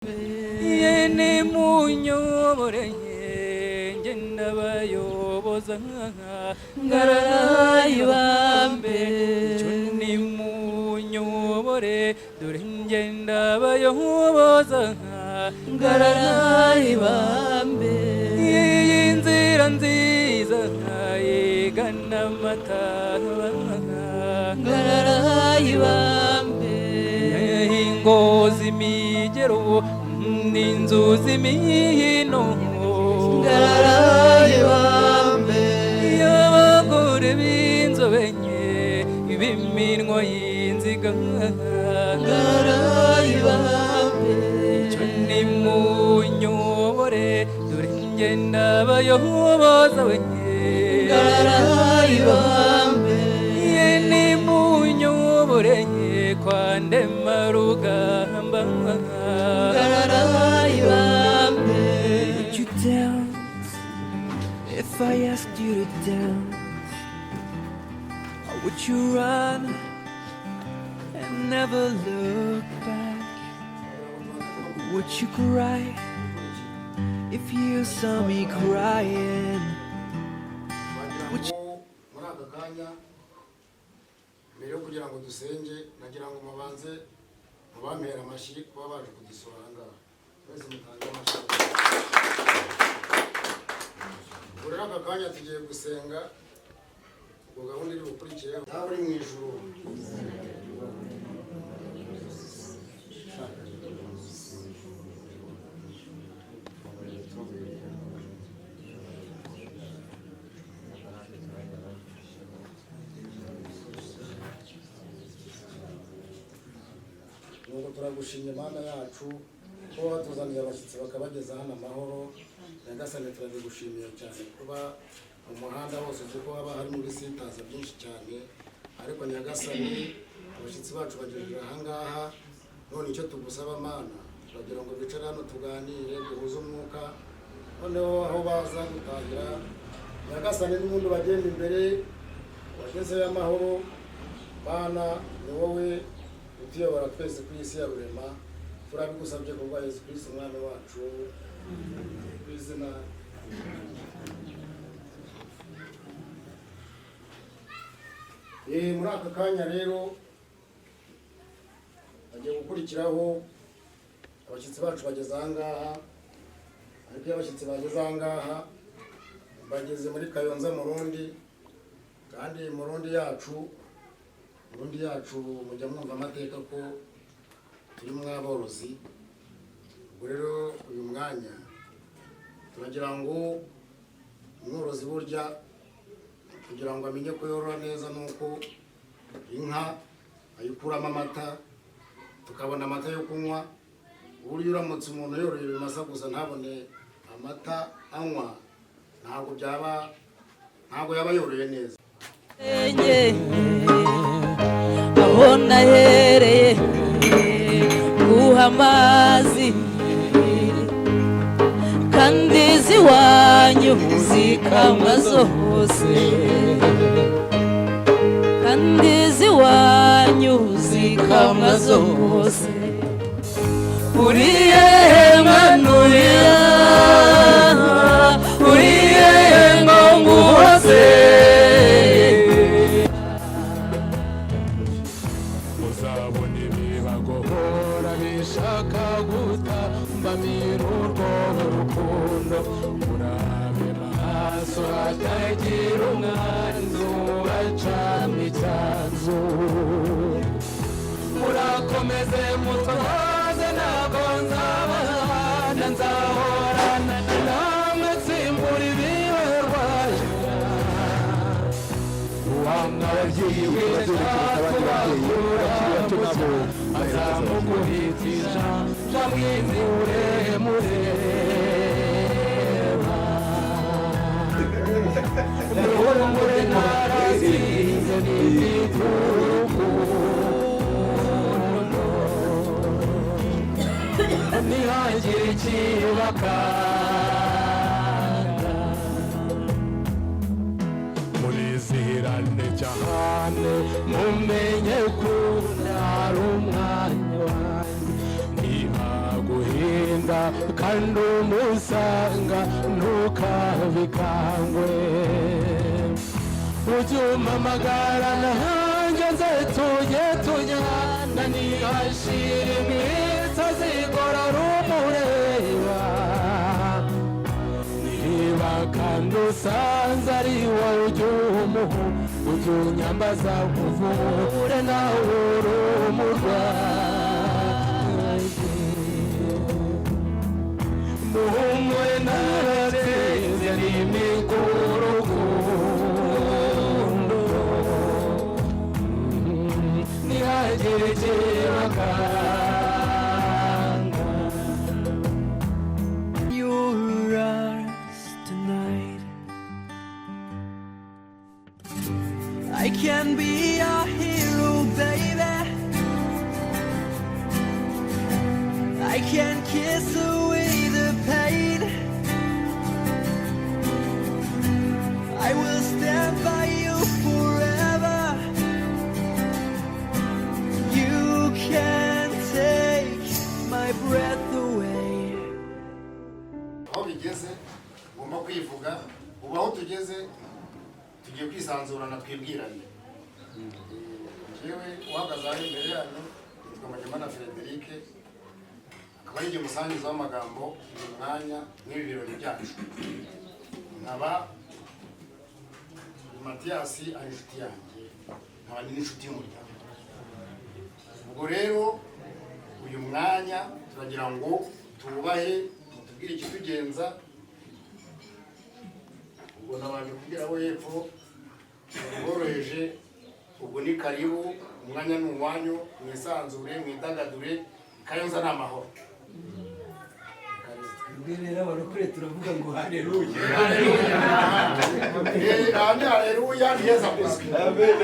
yene munyobore ngenda bayoboza ngarayibambe chuni munyobore dore ngenda bayoboza ngarayibambe inzira nziza igana mataba ngarayibambe ingozi migero ninzuzi mihino ngarayibambe y'abagore b'inzobenye ibiminwa y'inziga ngarayibambe cyo nimunyobore dore ngenda bayoboza wenye ngarayibambe ye nimunyobore kwa ndemarugamba ngarayibambe. Would you dance if I asked you to dance? Or would you run and never look back? Would you cry if you saw me crying? Would you... mbere yo kugira ngo dusenge nagira ngo mubanze mubampera amashyi kuba baje kudusura ngaha mwese mutange amashyi. Buri aka kanya tugiye gusenga ngo gahunda iri bukurikire nawe uri mu ijuru nuko turagushimye Mana yacu ko watuzaniye abashyitsi bakabageza hano amahoro. Nyagasani turabigushimiye cyane kuba mu muhanda hose uzi ko haba harimo ibisitaza byinshi cyane, ariko Nyagasani abashyitsi bacu bagejeje ahangaha. None icyo tugusaba Mana turagira ngo bicare hano tuganire duhuze umwuka, noneho aho baza gutahira Nyagasani n'ubundi bagenda imbere wagezeyo amahoro. Mana ni wowe utuyobora twese ku isi ya rurema, turabigusabye kubwa Yesu Kristo umwami wacu ku izina. Muri aka kanya rero bagiye gukurikiraho abashyitsi bacu bageze ahangaha, ariko iyo abashyitsi bageze ahangaha bageze muri Kayonza Murundi, kandi Murundi yacu mujya mwumva amateka ko turi mwaborozi. Ubwo rero uyu mwanya turagira ngo umworozi burya kugira ngo amenye ko yorora neza nuko inka ayikuramo amata tukabona amata yo kunywa. Uburyo uramutse umuntu yoroye ibimasa gusa ntabone amata anywa ntabwo yaba yoroye neza. aho nahereye guha amazi kandi ziwanyu zikamwa zose, kandi ziwanyu zikamwa zose. uriye manuya uriye ngongose mbamira urwo rukundo murabe maso atagira umwanzi ubacamo icyanzu. murakomeze mutwaze ntabwo nzabahana, nzahorana namwe nsimbura ibibarwaje. wamwe ababyeyi azamuguhitisha jamwizure mureba muhumure narazize n'ibiturukundo ntihagire ikibakanga. murizihirane cyane mumenye ko ari umwanya wanjye ntibaguhe neza kandi umusanga ntukabikangwe ujye umpamagara nanjye nze tujye tunyana nihashira iminsi azigorora umureba niba kandi usanze ari wowe ujye umuhu ujye unyambaza nkuvure nawe uri umurwayi muhumure narateze n'imikurukundo ntihagire ikibakanga I can be a hero, baby. I can kiss away the pain. I will stand by you forever. You can take my breath away. aho bigeze ugomba kwivuga ubu aho tugeze tugiye kwisanzurana twibwiranye yewe uhagaze aho imbere yanyu yitwa Magimana Frederic akaba ari igihe umusangiza w'amagambo mu mwanya n'ibi birori byacu nkaba Matiyasi ari inshuti yanjye nkaba n'inshuti y'umuryango ubwo rero uyu mwanya turagira ngo tuwubahe mutubwire ikitugenza ubwo nabanje kugira aho hepfo boroheje ubwo ni karibu umwanya ni uwanyu mwisanzure mwidagadure Kayonza ni amahoro Rero abarokore turavuga ngo haleluya. Amen haleluya niyeza kuzwi Amen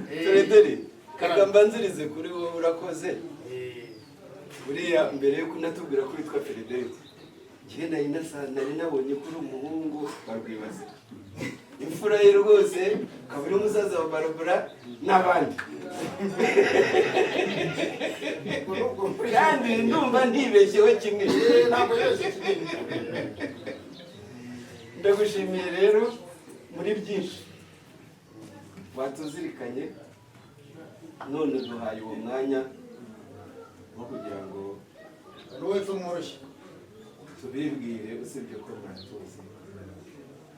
Frederic kanga mbanzirize kuri wowe urakoze buriya mbere yo kunatubwira ko witwa Frederic njye nari nabonye kuri umuhungu wa Rwibasira imfura ye rwose kabiri umusaza wa Barbara n'abandi kandi ndumva ntibeshyeho kimwe ntabwo yose kimwe ndagushimiye rero muri byinshi batuzirikanye none duhaye uwo mwanya wo kugira ngo wowe tumworoshye tubibwire usibye ko mwatuzi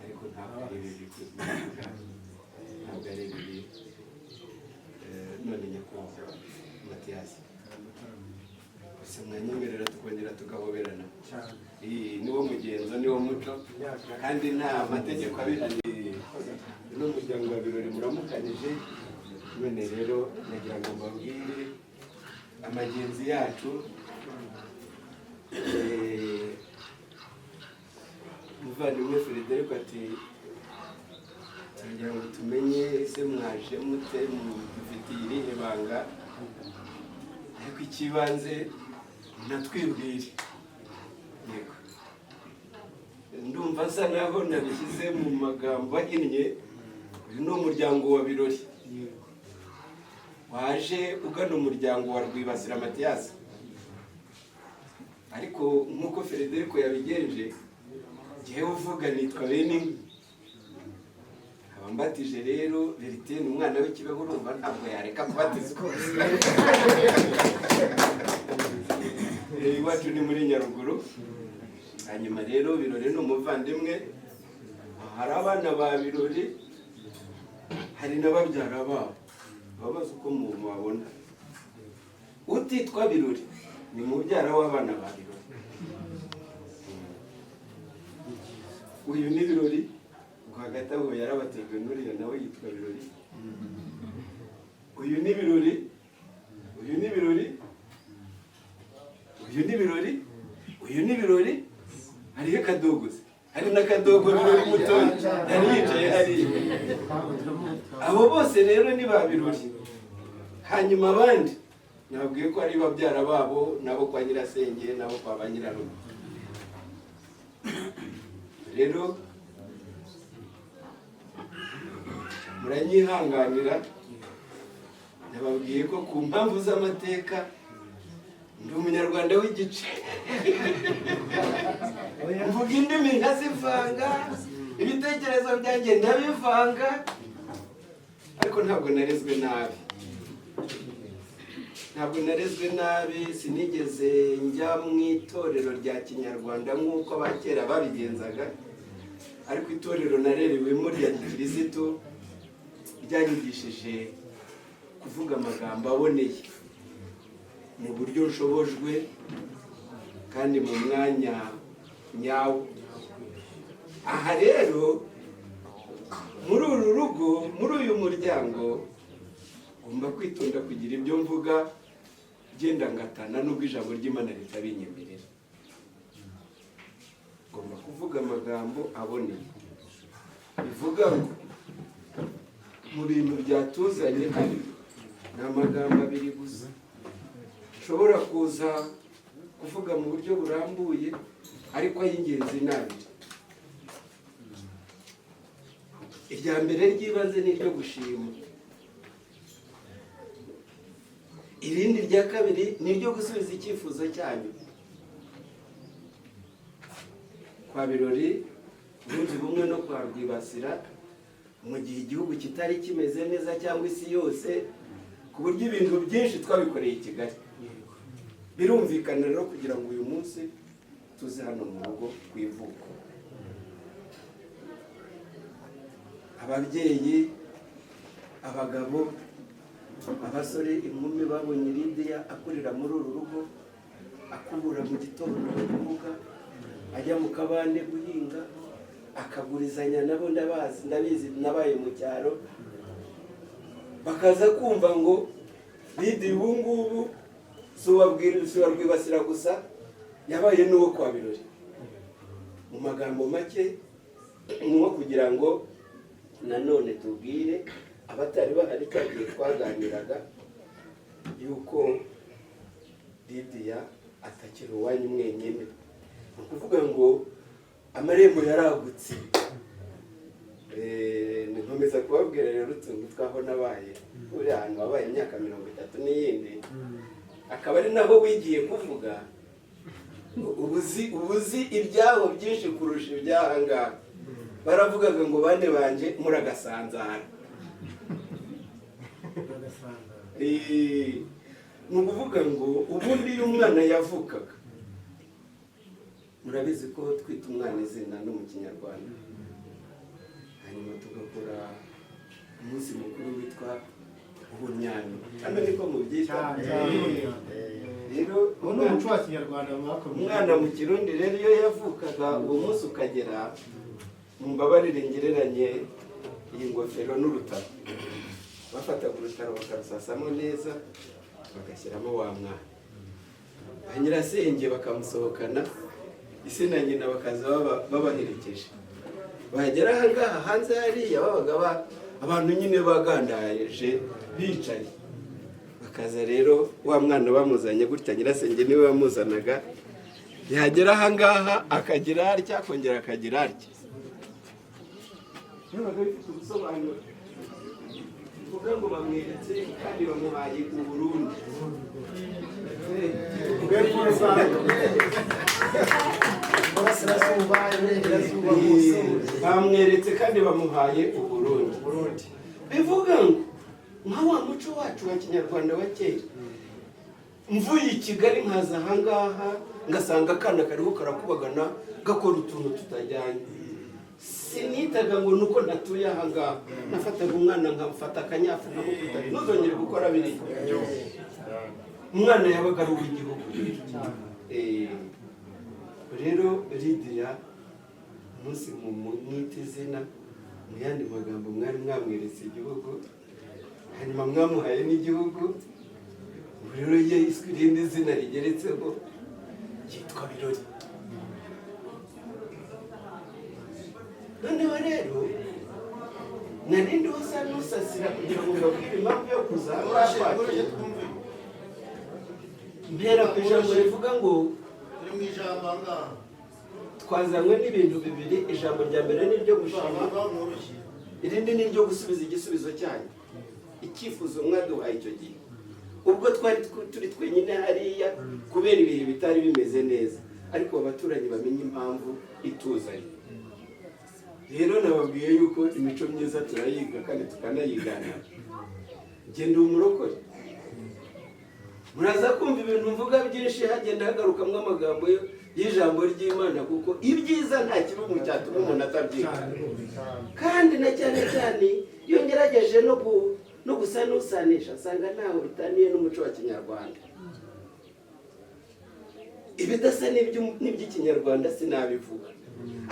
ariko ntabwo ari bibi kuzivuga ntabwo ari bibi none nyakubahwa Matiyasi gusa mwanyemerera tukongera tugahoberana niwo mugenzo niwo muco kandi nta mategeko abihaniye n'umuryango wa birori muramukanije none rero nagira ngo mbabwire amagenzi yacu muvandimwe Frederic ati tugira ngo tumenye ese mwaje mute mufitiye irihe banga ariko ikibanze natwibwire yego ndumva nsa naho nabishyize mu magambo ahinnye uyu ni umuryango wa birori waje ugana umuryango wa Rwibasira Matiyasi ariko nk'uko Frederic yabigenje njyewe uvuga nitwa bene abambatije rero Verite ni umwana w'ikibeho urumva ntabwo yareka kubatizwa iwacu ni muri Nyaruguru hanyuma rero Birori ni umuvandimwe hari abana ba Birori hari n'ababyara babo babaza uko mubabona utitwa Birori ni mubyara w'abana ba Birori uyu ni Birori hagati aho yarabatejwe n'uriya nawe yitwa Birori uyu ni Birori uyu ni Birori uyu ni Birori uyu ni Birori hariho Kadogozi hari n'Akadogo Birori muto yari yicaye hariya abo bose rero ni ba Birori hanyuma abandi nabwiye ko ari babyara babo nabo kwa nyirasenge nabo kwa ba nyirarume rero muranyihanganira nababwiye ko ku mpamvu z'amateka ndi umunyarwanda w'igice mvuga indimi nkazivanga ibitekerezo byanjye ndabivanga ariko ntabwo narezwe nabi sinigeze njya mu itorero rya kinyarwanda nk'uko abakera babigenzaga ariko itorero narerewemo rya gikirisitu ryanyigishije kuvuga amagambo aboneye mu buryo nshobojwe kandi mu mwanya nyawo. Aha rero muri uru rugo, muri uyu muryango ngomba kwitonda kugira ibyo mvuga genda ngatana nubwo ijambo ry'Imana ritabinyemerera. Ngomba kuvuga amagambo aboneye bivuga ngo mu bintu byatuzanye hari n'amagambo abiri gusa nshobora kuza kuvuga mu buryo burambuye ariko ay'ingenzi ni abiri. Irya mbere ry'ibanze ni iryo gushima, irindi rya kabiri ni iryo gusubiza icyifuzo cyanyu. Kwa Birori bunze ubumwe no kwa Rwibasira mu gihe igihugu kitari kimeze neza cyangwa isi yose ku buryo ibintu byinshi twabikoreye i Kigali. Birumvikana rero kugira ngo uyu munsi tuze hano mu rugo ku ivuko. Ababyeyi, abagabo, abasore, inkumi babonye Lidiya akorera muri uru rugo, akubura mu gitondo kuvuga, ajya mu kabande guhinga, akagurizanya nabo ndabizi nabaye mu cyaro, bakaza kumva ngo Lidiya ubu ngubu si uwa Rwibasira gusa, yabaye n'uwo kwa Birori. Mu magambo make nko kugira ngo nanone tubwire abatari bahari cyagiye twaganiraga yuko Lidiya atakiri uwanyu mwenyine. Ni ukuvuga ngo amarembo yaragutse. Nkomeza kubabwira rero utuntu twaho nabaye uri ahantu wabaye imyaka 30 n'iyindi, akaba ari naho wigiye kuvuga ubuzi ibyaho byinshi kurusha ibyahangaha. Baravugaga ngo bane banje muragasanzara. Ni ukuvuga ngo ubundi iyo umwana yavukaga, murabizi ko twita umwana izina no mu Kinyarwanda, hanyuma tugakora umunsi mukuru witwa ubunyano. Hano niko mubyita. Rero umwana mu Kirundi rero iyo yavukaga uwo munsi ukagera, mumbabarire ngereranye iyi ngofero n'urutaro, bafataga urutaro bakarusasamo neza bagashyiramo wa mwana, ba nyirasenge bakamusohokana, ise na nyina bakaza babaherekeje. Bagera aha ngaha hanze hariya babaga abantu nyine bagandaje bicaye, bakaza rero wa mwana bamuzanye gutya, nyirasenge niwe wamuzanaga, yagera aha ngaha akagira atya akongera akagira atya. Ubusobanuro uvuga ngo bamweretse kandi bamuhaye u Burundi. Bamweretse kandi bamuhaye u Burundi. Bivuga ngo nka wa muco wacu wa Kinyarwanda wa kera, mvuye i Kigali nkaza aha ngaha ngasanga akana kariho karakubagana gakora utuntu tutajyanye, sinitaga ngo nuko natuye aha ngaha, nafataga umwana nkamufata akanyafu nkamukubita, ntuzongere gukora biriya. Umwana yabaga ari uw'igihugu. Rero Lidiya umunsi mwita izina, mu yandi magambo mwari mwamweretse igihugu, hanyuma mwamuhaye n'igihugu. Rero yiswe irindi zina rigeretseho yitwa Birori. Noneho rero narindi usa n'usasira kugira ngo babwire impamvu yo kuza mpera ku ijambo rivuga ngo twazanywe n'ibintu bibiri. Ijambo rya mbere ni iryo gushima, irindi ni iryo gusubiza igisubizo cyanyu, icyifuzo mwaduhaye icyo gihe. ubwo twari turi twenyine hariya kubera ibihe bitari bimeze neza, ariko abaturanyi bamenye impamvu ituzanye. Rero nababwiye yuko imico myiza turayiga kandi tukanayigana. Genda umurokore, muraza kumva ibintu mvuga byinshi hagenda hagarukamo amagambo y'ijambo ry'Imana, kuko ibyiza nta kibumu cyatuma umuntu atabyiga. Kandi na cyane cyane iyo ngerageje no gusa n'usanisha nsanga ntaho bitaniye n'umuco wa Kinyarwanda. Ibidasa n'iby'ikinyarwanda sinabivuga,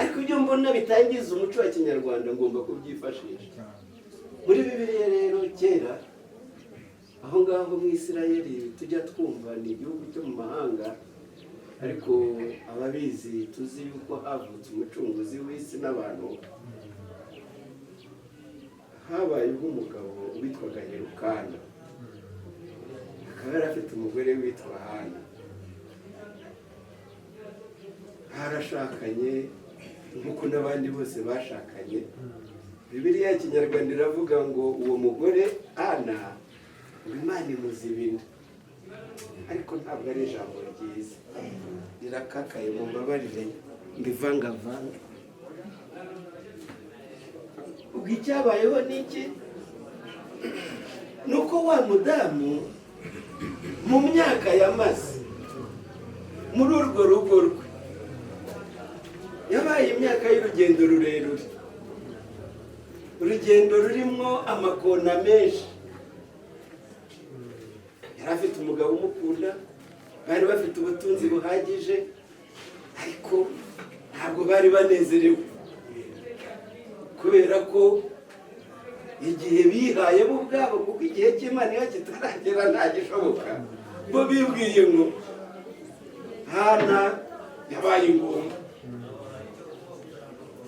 ariko ibyo mbona bitangiza umuco wa Kinyarwanda ngomba kubyifashisha. Muri Bibiliya rero kera aho ngaho mu Isirayeli tujya twumva ni igihugu cyo mu mahanga, ariko ababizi tuzi yuko havutse umucunguzi w'isi n'abantu. Habayeho umugabo witwaga Elukana, akaba yari afite umugore witwa Hana. Harashakanye nk'uko n'abandi bose bashakanye. Bibiliya ya Kinyarwanda iravuga ngo uwo mugore Hana Imana imuzibinda, ariko ntabwo ari ijambo ryiza, rirakakaye, mu mbabarire mbivangavanga. Ubwo icyabayeho n'iki? Nuko wa mudamu mu myaka yamaze muri urwo rugo rwe yabaye imyaka y'urugendo rurerure, urugendo rurimo amakona menshi. Yari afite umugabo umukunda, bari bafite ubutunzi buhagije, ariko ntabwo bari banezerewe, kubera ko igihe bihaye bo ubwabo, kuko igihe cy'Imana iyo kitaragera nta gishoboka, bo bibwiye ngo Hana yabaye ingumba.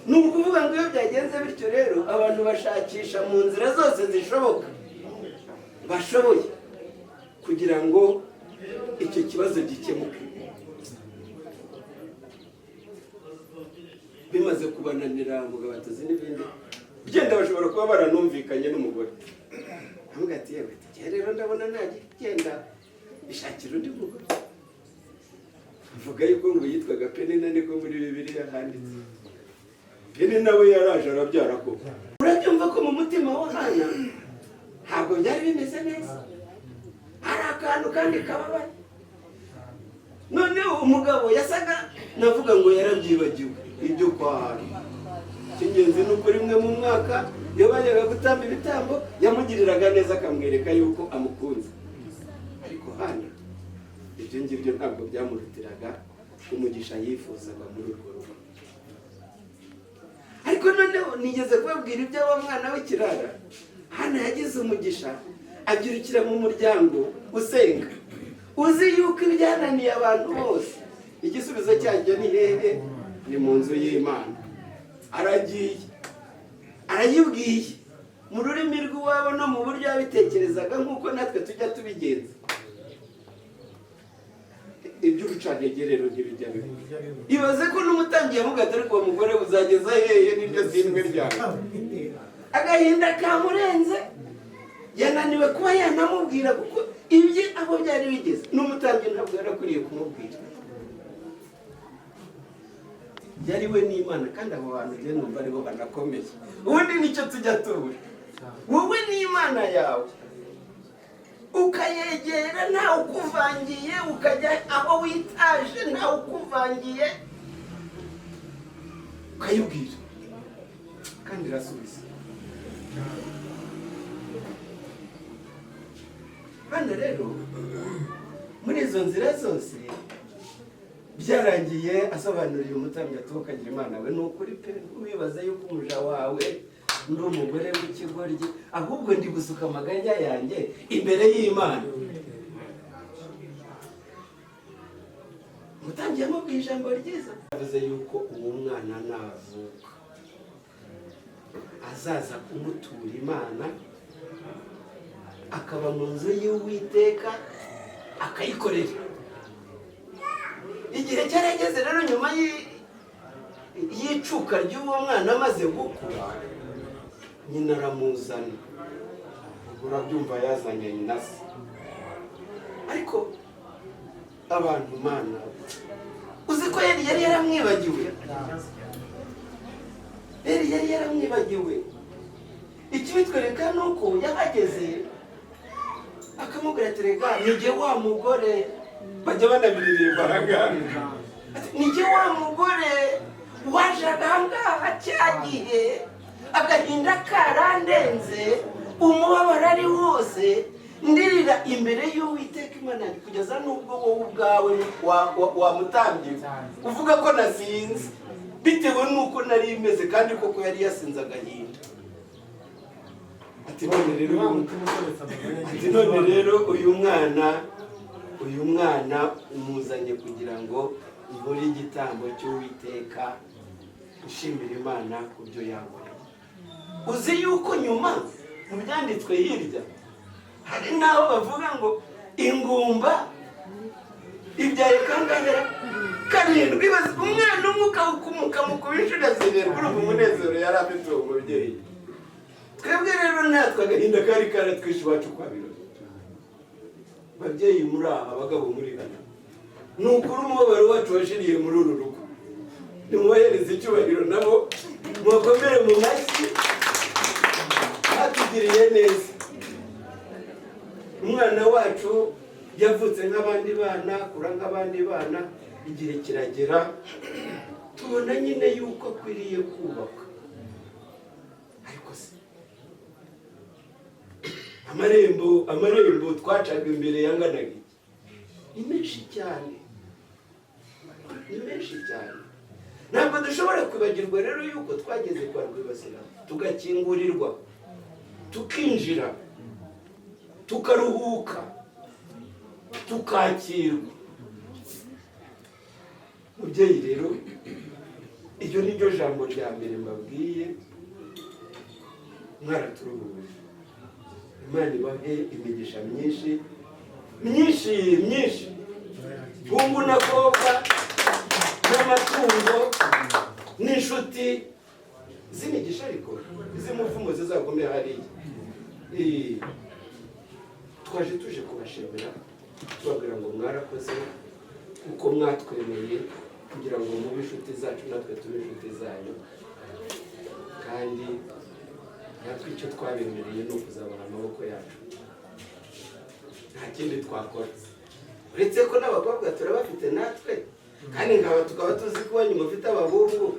Ni ukuvuga ngo iyo byagenze bityo rero abantu bashakisha mu nzira zose zishoboka bashoboye kugira ngo icyo kibazo gikemuke. Bimaze kubananira umugabo atuzi n'ibindi genda, bashobora kuba baranumvikanye n'umugore, avuga ati yewe rero ndabona nagenda bishakira undi mugore. Avuga yuko ngo yitwaga Penina, niko muri Bibiliya handitse. Penina we yaraje arabyara koko. Urabyumva ko mu mutima wa Hana ntabwo byari bimeze neza, hari akantu kandi kababaye. Noneho umugabo yasaga navuga ngo yarabyibagiwe ibyo kwa Hana. Cy'ingenzi ni uko rimwe mu mwaka iyo bajyaga gutamba ibitambo yamugiriraga neza, akamwereka yuko amukunze. Ariko Hana ibyo ngibyo ntabwo byamurutiraga umugisha yifuzaga muri urwo rugo. Ariko noneho nigeze kubabwira iby'aba mwana w'ikirara. Hana yagize umugisha, abyirukira mu muryango usenga, uzi yuko ibyananiye abantu bose igisubizo cyacyo ni hehe? Ni mu nzu y'Imana. Aragiye arayibwiye mu rurimi rw'iwabo no mu buryo yabitekerezaga, nk'uko natwe tujya tubigenza. Iby'urucantege rero ntibijya bibi. Ibaze ko n'umutangiye amugato, ariko uwo mugore uzageza hehe n'iryo zindwe ryawe? Agahinda kamurenze, yananiwe kuba yanamubwira, kuko ibyo aho byari bigeze n'umutangiye ntabwo yarakwiriye kumubwira. Yari we n'Imana, kandi abo bantu rero numva aribo banakomeye. Ubundi nicyo tujya tubura, wowe n'Imana yawe ukayegera ntawe ukuvangiye, ukajya aho witaje ntawe ukuvangiye, ukayibwira kandi irasubiza. Hano rero muri izo nzira zose byarangiye asobanuriye umutambyi ati ukagira Imana we, ni ukuri pe, wibaza yuko umuja wawe ndi umugore w'ikigoryi, ahubwo ndi gusuka amaganya yanjye imbere y'Imana. Umutambyi yamubwiye ijambo ryiza, avuze yuko uwo mwana navuka azaza kumutura Imana, akaba mu nzu y'Uwiteka akayikorera. Igihe cyarageze rero nyuma y'icuka ry'uwo mwana amaze gukura, nyina aramuzana. Urabyumva yazanye nyina se, ariko abantu mana uzi ko yari yaramwibagiwe, yari yaramwibagiwe. Ikibitwereka ni uko yahageze akamubwira ati rega nijye wa mugore, bajya banabiririmba nijye wa mugore waje ahangaha cya gihe agahinda karandenze, umubabaro ari wose, ndirira imbere y'Uwiteka Imana kugeza n'ubwo wowe ubwawe wamutambye uvuga ko nasinze bitewe n'uko nari imeze, kandi koko yari yasinze agahinda. Ati none rero uyu mwana umuzanye kugira ngo nkore igitambo cy'Uwiteka ushimira Imana ku byo yakoze. Uzi yuko nyuma mu byanditswe hirya hari n'aho bavuga ngo ingumba ibyaye kangahe karindwi, bazi umwana umwe ukamukubisha zirindwi. Urumva umunezero yari afite uwo mubyeyi. Twebwe rero natwe agahinda kari karatwishe iwacu kwa Birori. Babyeyi muri aha, abagabo muri hano, ni ukuri umubabaro wacu washiriye muri uru rugo. Nimubahereze icyubahiro nabo mubakomere mu mashyi, atugiriye neza. Umwana wacu yavutse nk'abandi bana, akura nk'abandi bana, igihe kiragera tubona nyine yuko akwiriye kubaka. Ariko se amarembo twacaga imbere yanganaga iki? Ni menshi cyane, ni menshi cyane. Ntabwo dushobora kwibagirwa rero yuko twageze kwa Rwibasira tugakingurirwa, tukinjira, tukaruhuka, tukakirwa. Mubyeyi rero, iryo ni ryo jambo rya mbere mbabwiye, mwaraturuhuye. Imana ibahe imigisha myinshi myinshi myinshi, hungu na kobwa n'amatungo n'inshuti z'imigisha, ariko iz'umuvumo zizakomeye hariya. Twaje tuje kubashimira, tubabwira ngo mwarakoze kuko mwatwemereye kugira ngo mube inshuti zacu natwe tube inshuti zanyu, kandi natwe icyo twabemereye ni ukuzabaha amaboko yacu, nta kindi twakora. Uretse ko n'abakobwa turabafite natwe, kandi nkaba tukaba tuzi ko wanyu mufite abahungu.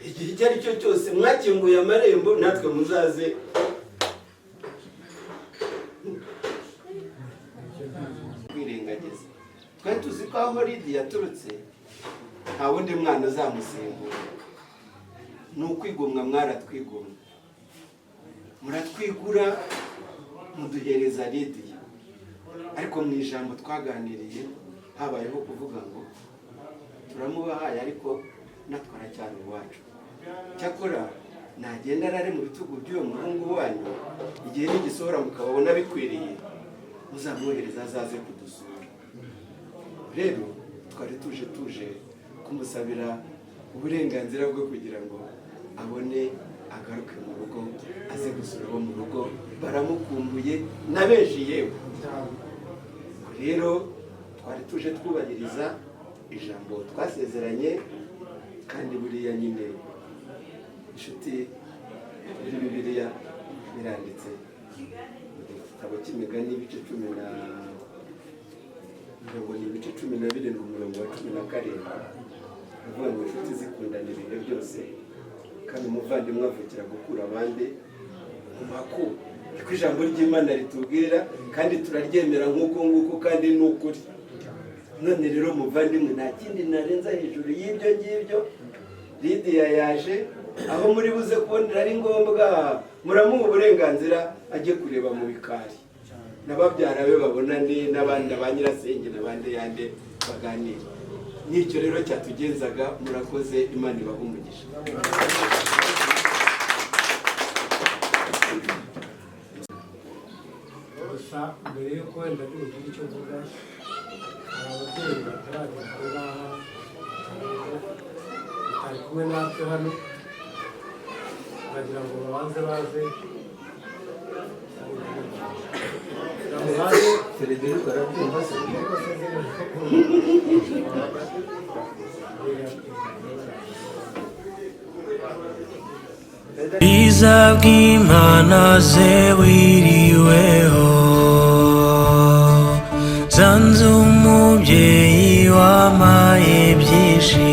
Igihe icyo ari cyo cyose mwakinguye amarembo, natwe muzaze kwirengagiza. Twari tuzi ko aho Lidiya yaturutse nta wundi mwana uzamusimbura. Ni ukwigomwa, mwaratwigomwa, muratwigura, muduhereza Lidiya. Ariko mu ijambo twaganiriye habayeho kuvuga ngo turamubahaye, ariko natwe aracyari uwacu. Cyakora nagenda arare mu bitugu by'uwo muhungu wanyu, igihe nigisohora mukababona bikwiriye, muzamwohereza azaze kudusura. Rero twari tuje kumusabira uburenganzira bwo kugira ngo abone agaruke mu rugo, aze gusura abo mu rugo, baramukumbuye na benshi yewe. Rero twari tuje twubahiriza ijambo twasezeranye, kandi buriya nyine inshuti muri Bibiliya biranditse mu gitabo cy'Imigani ibice 17 umurongo wa 17, uvuga ngo inshuti zikundana ibihe byose, kandi umuvandimwe avukira gukura abandi mu makuba. Iko ijambo ry'Imana ritubwira, kandi turaryemera nk'uko nguko, kandi ni ukuri. None rero muvandimwe, nta kindi narenza hejuru y'ibyo ngibyo. Lidiya yaje, aho muri buze kubonera ari ngombwa muramuha uburenganzira ajye kureba mu bikari, n'ababyara be babonane, n'abandi ba nyirasenge n'abandi yande baganira. N'icyo rero cyatugenzaga. Murakoze, Imana ibahe umugisha. gusa mbere yuko wenda ntugire icyo mvuga, hari ababyeyi bataragera aho ngaha batari kumwe natwe hano, bagira ngo babanze baze Frederico arabyumva se Biza bw'Imana ze wiriweho zanze umubyeyi wamaye byinshi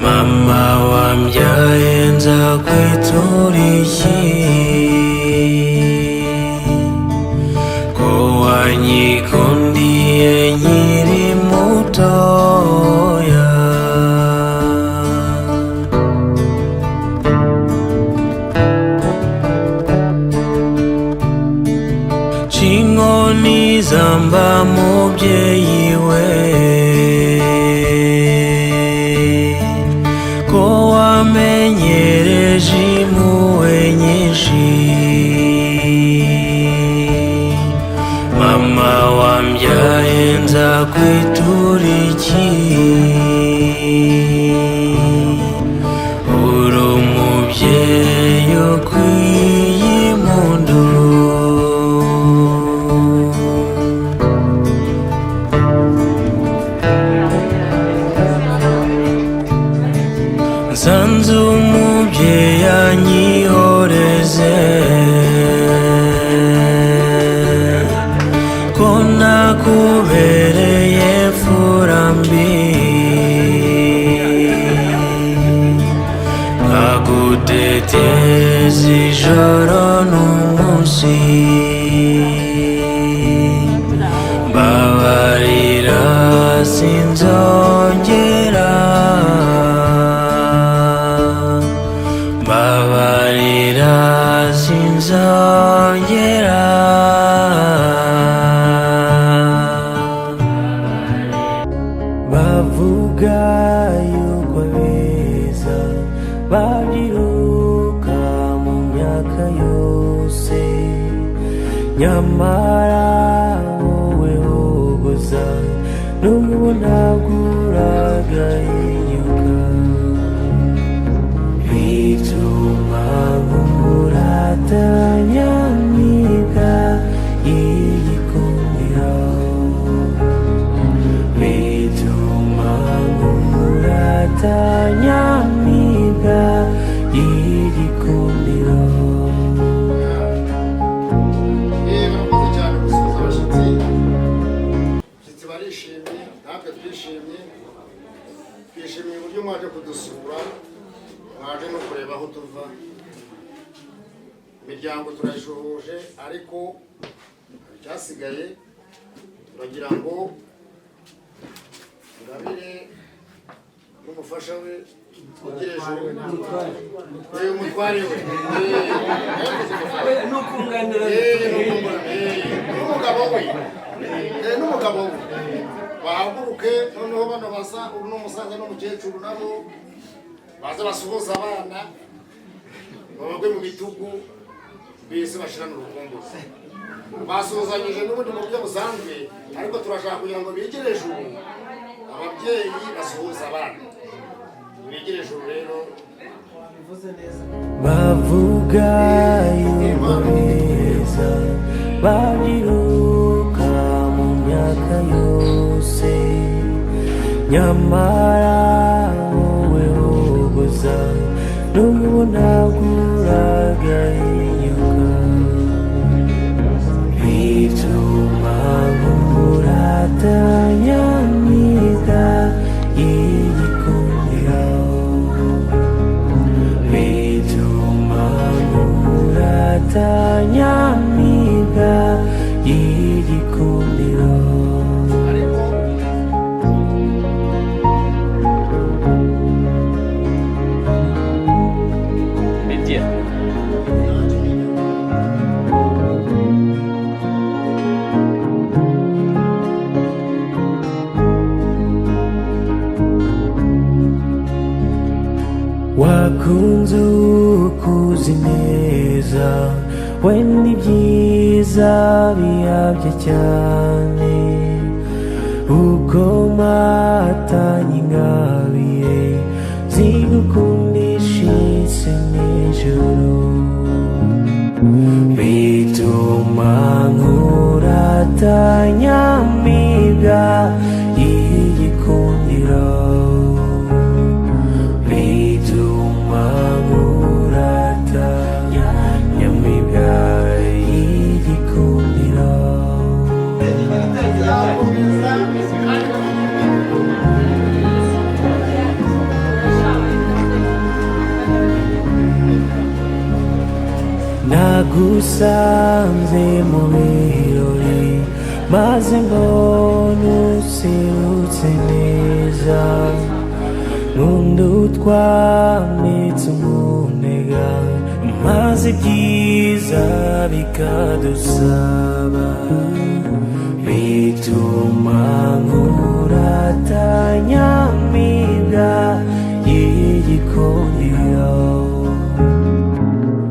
mama wambyaye nza kwitura iki ko wanyikundiye nkiri mutoya Chingoni zamba mubyeyi we ko wamenyereje impuhwe nyinshi mama wambyaye nza kwitura iki uri umubyeyi ukwiye impundu nsanze umubyeyi anyihoreze ko nakubereye fura mbi nkaguteteza ijoro n'umunsi mbabarira sinzongera Babarira sinzongera bavuga yuko beza babyiruka mu myaka yose nyamara wowe hogoza n'ubu ntabwo uragahinyuka bituma nkuratanya niga igikundiro bituma nkuratanya niga igikundiro barakoze cyane gusubiza abashyitsi barishimye natwe twishimye twishimiye uburyo mwaje kudusura mwaje no kureba aho tuva imiryango turayishuhuje ariko icyasigaye turagira ngo Ngabire n'umufasha we ugereje umutware we n'umugabo we bahaguruke noneho bano basa uru n'umusaza n'umukecuru nabo baza basuhuza abana babagwe mu bitugu bise bashirana urukumbuzi basuhuzanyije n'ubundi mu buryo busanzwe ariko turashaka kugira ngo bigereje ubu ababyeyi basuhuza abana bigereje ubu rero bavuga yuko beza babyiruka mu myaka yose nyamara wowe hogoza n'ubu ntabwo uragahinyuka bituma nkuratanya niga igikundiro bituma nkuratanya niga igikundiro wakunze ukuzi neza wenda ibyiza biyabye cyane uko matanye ingabiye zigukundisha isi n'ijoro bituma nagusanze mu birori maze mbona userutse neza n'undi utwamitse umunega maze ibyiza bikadusaba bituma nkuratanya mpinga y'igikundiro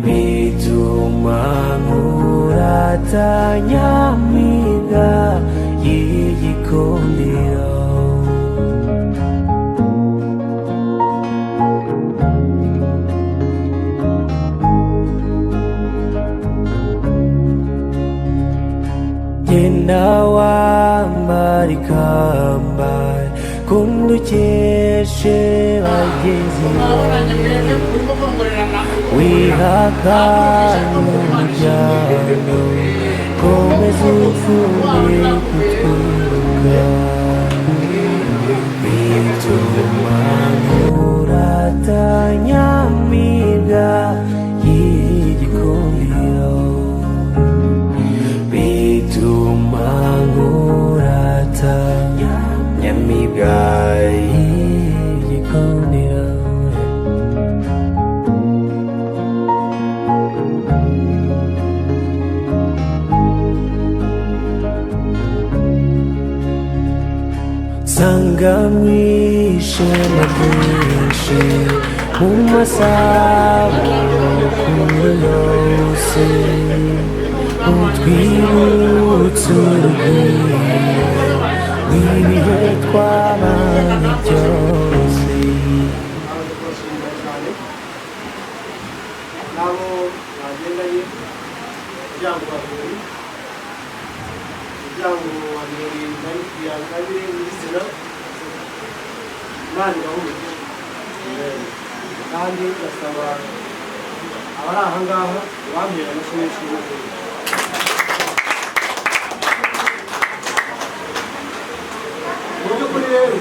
bituma nkuratanya mpinga y'igikundiro genda wambara ikamba kundukeshe bageze wihakanye umuryango komeza upfuye kutwiruka bituma nkuratanya mpinga y'igikundiro bituma nkuratanya nyamibwa y'igikundiro nsanga mwishema ryinshi mu masabukuru yose utwibutse urugwiro rw'ibihe twabanye byose nabo bagendanye umuryango wa birori bari kuyangabire muri sena imana irahumuje kandi gasaba abari aha ngaha bambera amashyi y'ishimwe mu by'ukuri rero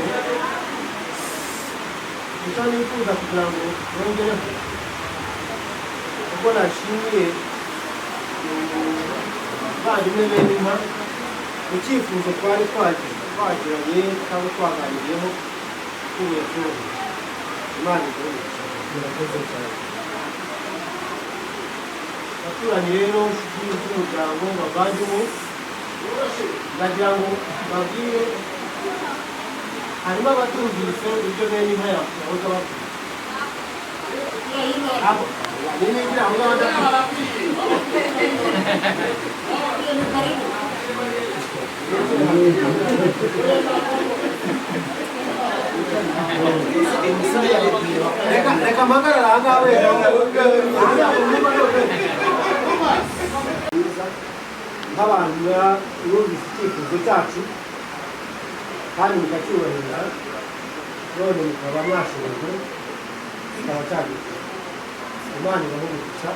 icyo nifuza kugira ngo yongereho kuko nashimiye abavandimwe bene inka mu cyifuzo twari twagiranye cyangwa twaganiriyeho tubuye tubuye imana irakoze cyane abaturanyi rero inshuti z'umuryango bavandimwe ndagira ngo babwire harimo abatumvise ibyo bene inka yahoze bavuga reka mpagarara aha ngaha wenda nk'abantu bumvise icyifuzo cyacu kandi mukacyubahiriza none mukaba mwashoboye kikaba cyageze imana irahumugisha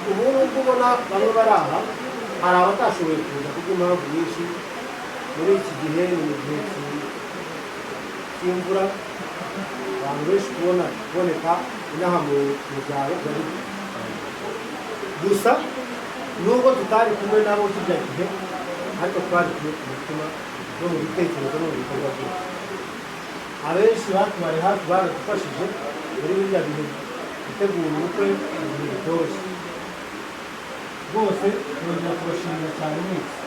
ubu ngubu ubona bamwe bari aha hari abatashoboye kuza kubw'impamvu nyinshi muri iki gihe ni mu gihe cy'imvura abantu benshi kuboneka inaha mu byaro bari gusa nubwo tutari kumwe nabo kijya gihe ariko twari kumwe ku mutima no mu bitekerezo no mu bikorwa byose abenshi batubaye hafi baradufashije muri biriya bihe gutegura ubukwe ibintu bitoroshye rwose turongera kubashimira cyane mwese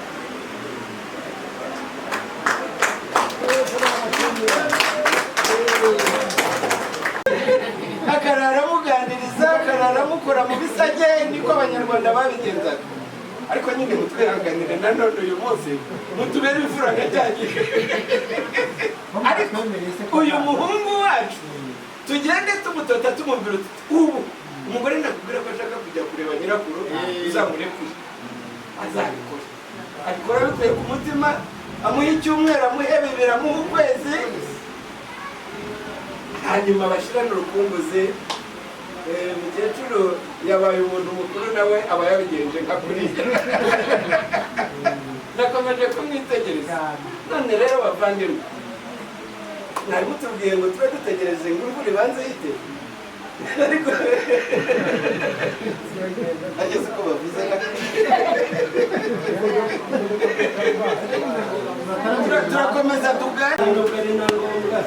akarara muganiriza akarara mukora mu bisage niko abanyarwanda babigenzaga ariko nyine mutwihanganire nanone uyu munsi mutubere imfura nka cyagihe ariko uyu muhungu wacu tugende tumutota tumubwira tuti ubu umugore nakubwira ko ashaka kujya kureba nyirakuru uzamurekure azabikora abikora bikuye ku mutima amuha icyumweru amuhe bibiri amuha ukwezi hanyuma bashyirane urukumbuzi umukecuru yabaye umuntu mukuru nawe aba yabigenje nka kuriya nakomeje kumwitegereza none rero bavandimwe mwari mutubwiye ngo tube dutegereje ngo imvura ibanze yite ariko ageze ko bavuze turakomeza tuganira ari na ngombwa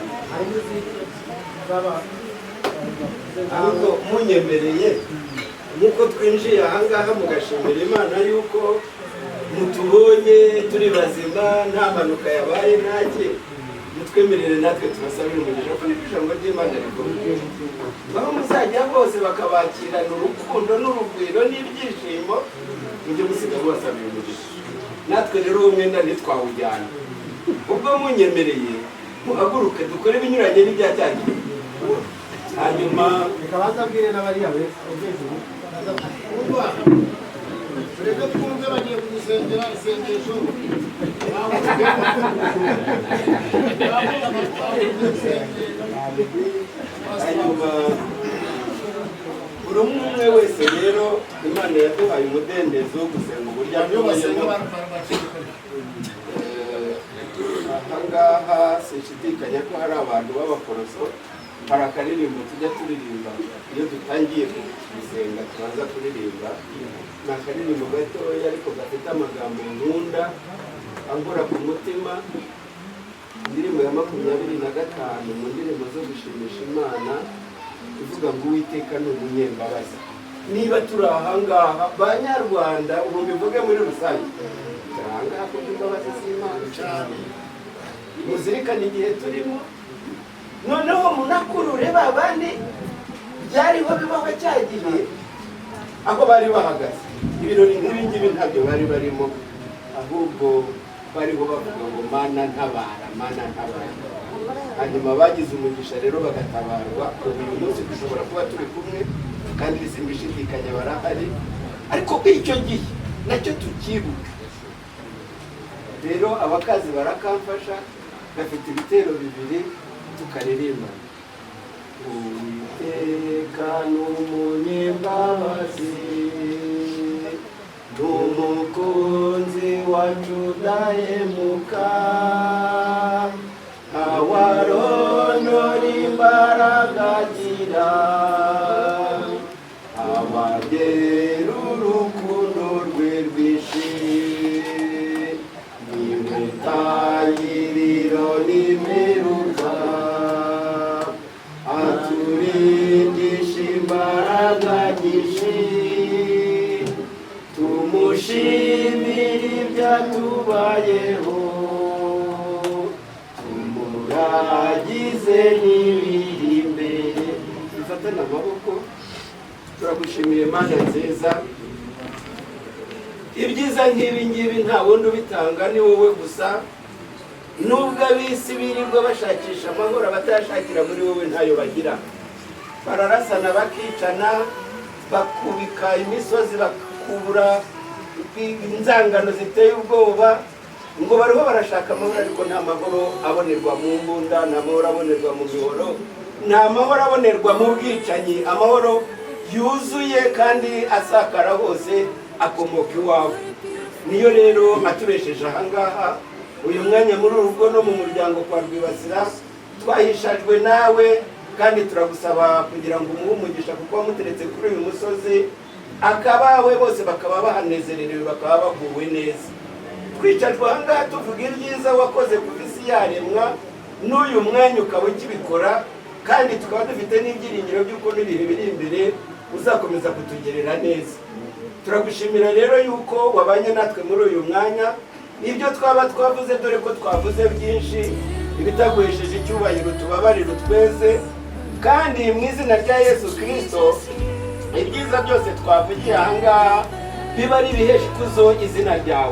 ahubwo munyemereye nk'uko twinjiye ahangaha mugashimira Imana yuko mutubonye turi bazima nta mpanuka yabaye ntake mutwemerere natwe tubasabire umugisha kuko ijambo ry'Imana rikomeye aho muzajya hose bakabakirana urukundo n'urugwiro n'ibyishimo mujye musiga mubasabire umugisha natwe rero uwo mwenda ntitwawujyana ubwo munyemereye muhaguruke dukore ibinyuranye n'ibyacyagiye hanyuma bikabanza bwire n'abariya beza tureke twumve bagiye kudusengera isengesho hanyuma buri umwe wese rero Imana yaduhaye umudendezo wo gusenga uburyo ahangaha sinshidikanya ko hari abantu b'abaporoso hari akaririmbo tujya turirimba iyo dutangiye gusenga tubanza kuririmba ni akaririmbo gatoya ariko gafite amagambo nkunda angura ku mutima indirimbo ya 25 mu ndirimbo zo gushimisha Imana ivuga ngo Uwiteka ni umunyembabazi. Niba turi ahangaha banyarwanda ubu mbivuge muri rusange ahangaha kuko imbabazi z'Imana cyane muzirikane igihe turimo noneho munakurure babandi byariho bibaho cyagiye aho bari bahagaze ibirori nk'ibingibi ntabyo bari barimo ahubwo bariho bavuga ngo Mana ntabara Mana ntabara hanyuma bagize umugisha rero bagatabarwa uyu munsi dushobora kuba turi kumwe kandi simbishidikanya barahari ariko icyo gihe nacyo tukibuka rero abakazi barakamfasha gafite ibitero bibiri tukaririmba Uwiteka n'umunyembabazi n'umukunzi wacu udahemuka awarondora imbaraga agira abagera urukundo rwe rwinshi niwe tangiriro n'imperuka aturindisha imbaraga nyinshi tumushimire ibyatubayeho turagize n'ibiri imbere bifatana amaboko turagushimiye Mana nziza ibyiza nk'ibi ngibi nta wundi ubitanga ni wowe gusa nubwo ab'isi birirwa bashakisha amahoro abatayashakira muri wowe ntayo bagira bararasana bakicana bakubika imisozi bakubura inzangano ziteye ubwoba ngo bariho barashaka amahoro ariko nta mahoro abonerwa mu mbunda nta mahoro abonerwa mu mihoro nta mahoro abonerwa mu bwicanyi amahoro yuzuye kandi asakara hose akomoka iwawe niyo rero atubesheje ahangaha uyu mwanya muri urugo no mu muryango kwa Rwibasira twahishajwe nawe kandi turagusaba kugira ngo umuhe umugisha kuko wamuteretse kuri uyu musozi akabawe bose bakaba bahanezererewe bakaba baguwe neza twicajwe ahangaha tuvuga ibyiza wakoze ku isi yaremwa n'uyu mwanya ukaba ukibikora kandi tukaba dufite n'ibyiringiro by'uko n'ibihe biri imbere uzakomeza kutugerera neza turagushimira rero yuko wabanye natwe muri uyu mwanya ibyo twaba twavuze dore ko twavuze byinshi ibitaguhesheje icyubahiro tubabarire tweze kandi mu izina rya Yesu Kristo ibyiza byose twavugiye ahangaha biba ari ibihesha ikuzo izina ryawe.